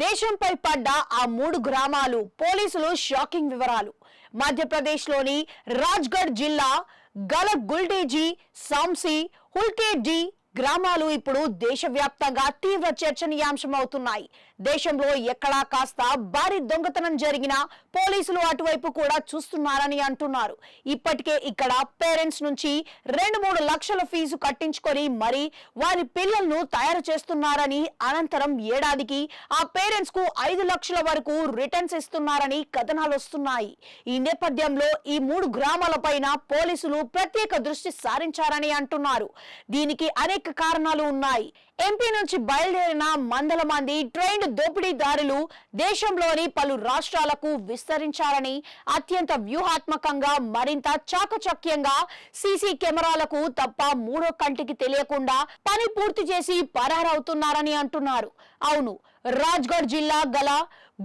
దేశంపై పడ్డ ఆ 3 గ్రామాలు పోలీసులు షాకింగ్ వివరాలు. మధ్యప్రదేశ్లోని రాజ్గఢ్ జిల్లా గల గుల్డేజీ, సాంసీ, హుల్కేడి గ్రామాలు ఇప్పుడు దేశవ్యాప్తంగా తీవ్ర చర్చనీయాంశమవుతున్నాయి. దేశంలో ఎక్కడా కాస్త భారీ దొంగతనం జరిగినా పోలీసులు అటువైపు కూడా చూస్తున్నారని అంటున్నారు. ఇప్పటికే ఇక్కడ పేరెంట్స్ నుంచి 2-3 లక్షల ఫీజు కట్టించుకొని మరి వారి పిల్లలను తయారు చేస్తున్నారని, అనంతరం ఏడాదికి ఆ పేరెంట్స్ కు 5 లక్షల వరకు రిటర్న్స్ ఇస్తున్నారని కథనాలు వస్తున్నాయి. ఈ నేపథ్యంలో ఈ 3 గ్రామాలపైన పోలీసులు ప్రత్యేక దృష్టి సారించారని అంటున్నారు. దీనికి అనేక కారణాలు ఉన్నాయి. ఎంపీ నుంచి బయలుదేరిన వందల మంది ట్రైన్డ్ దోపిడీదారులు దేశంలోని పలు రాష్ట్రాలకు విస్తరించారని, అత్యంత వ్యూహాత్మకంగా మరింత చాకచక్యంగా సీసీ కెమెరాలకు తప్ప మూడో కంటికి తెలియకుండా పని పూర్తి చేసి పరారవుతున్నారని అంటున్నారు. అవును, రాజ్గఢ్ జిల్లా గల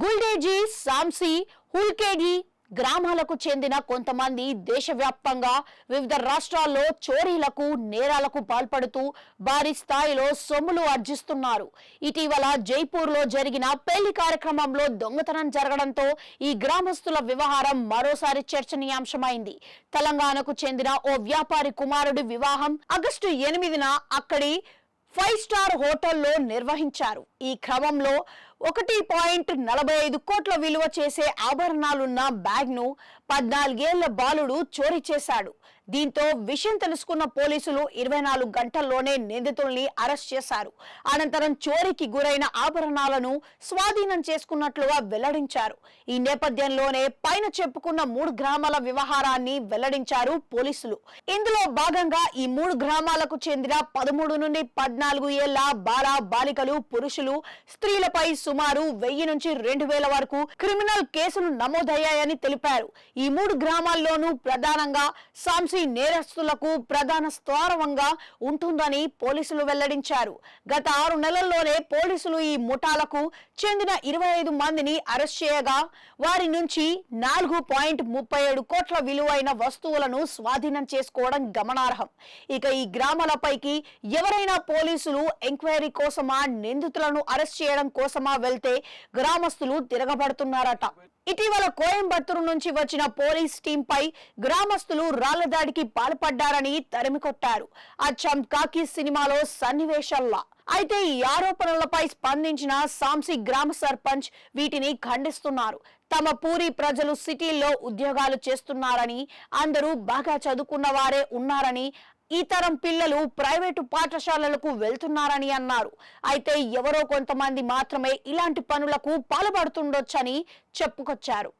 గుల్డేజీ, సాంసీ, హుల్కేడి గ్రామాలకు చెందిన కొంతమంది దేశవ్యాప్తంగా వివిధ రాష్ట్రాల్లో చోరీలకు, నేరాలకు పాల్పడుతూ భారీ స్థాయిలో సొమ్ములు ఆర్జిస్తున్నారు. ఇటీవల జైపూర్లో జరిగిన పెళ్లి కార్యక్రమంలో దొంగతనం జరగడంతో ఈ గ్రామస్తుల వ్యవహారం మరోసారి చర్చనీయాంశమైంది. తెలంగాణకు చెందిన ఓ వ్యాపారి కుమారుడి వివాహం ఆగస్టు 8న అక్కడి 5 స్టార్ హోటల్లో నిర్వహించారు. ఈ క్రమంలో 1.45 కోట్ల విలువ చేసే ఆభరణాలున్న బ్యాగ్ ను 14 ఏళ్ల బాలుడు చోరీ చేశాడు. దీంతో విషయం తెలుసుకున్న పోలీసులు 24 గంటల్లోనే నిందితుల్ని అరెస్ట్ చేశారు. అనంతరం చోరీకి గురైన ఆభరణాలను స్వాధీనం చేసుకున్నట్లుగా వెల్లడించారు. ఈ నేపథ్యంలోనే పైన చెప్పుకున్న 3 గ్రామాల వ్యవహారాన్ని వెల్లడించారు పోలీసులు. ఇందులో భాగంగా ఈ 3 గ్రామాలకు చెందిన 13 నుండి 14 ఏళ్ల బాల బాలికలు, పురుషులు, స్త్రీలపై సుమారు 1000 నుంచి 2000 వరకు క్రిమినల్ కేసులు నమోదయ్యాయని తెలిపారు. ఈ 3 గ్రామాల్లోనూ ప్రధానంగా సాంసీ నేరస్తులకు ప్రధాన స్థావరంగా ఉంటుందని పోలీసులు వెల్లడించారు. గత 6 నెలల్లోనే పోలీసులు ఈ ముఠాలకు చెందిన 25 మందిని అరెస్ట్ చేయగా వారి నుంచి 4.37 కోట్ల విలువైన వస్తువులను స్వాధీనం చేసుకోవడం గమనార్హం. ఇక ఈ గ్రామాలపైకి ఎవరైనా పోలీసులు ఎంక్వైరీ కోసమా, నిందితులను అరెస్ట్ చేయడం కోసమా వెళ్తే గ్రామస్తులు తిరగబడుతున్నారట. ఇటీవల కోయంబత్తూరు నుంచి వచ్చిన పోలీస్ టీం పై గ్రామస్తులు రాళ్ల దాడికి పాల్పడ్డారని తరిమికొట్టారు. అచ్చం కాకి సినిమాలో సన్నివేశాల్లా. అయితే ఈ ఆరోపణలపై స్పందించిన సాంసీ గ్రామ సర్పంచ్ వీటిని ఖండిస్తున్నారు. తమ పూరి ప్రజలు సిటీల్లో ఉద్యోగాలు చేస్తున్నారని, అందరూ బాగా చదువుకున్న వారే ఉన్నారని, ఈ తరం పిల్లలు ప్రైవేటు పాఠశాలలకు వెళ్తున్నారని అన్నారు. అయితే ఎవరో కొంతమంది మాత్రమే ఇలాంటి పనులకు పాల్పడుతుండొచ్చని చెప్పుకొచ్చారు.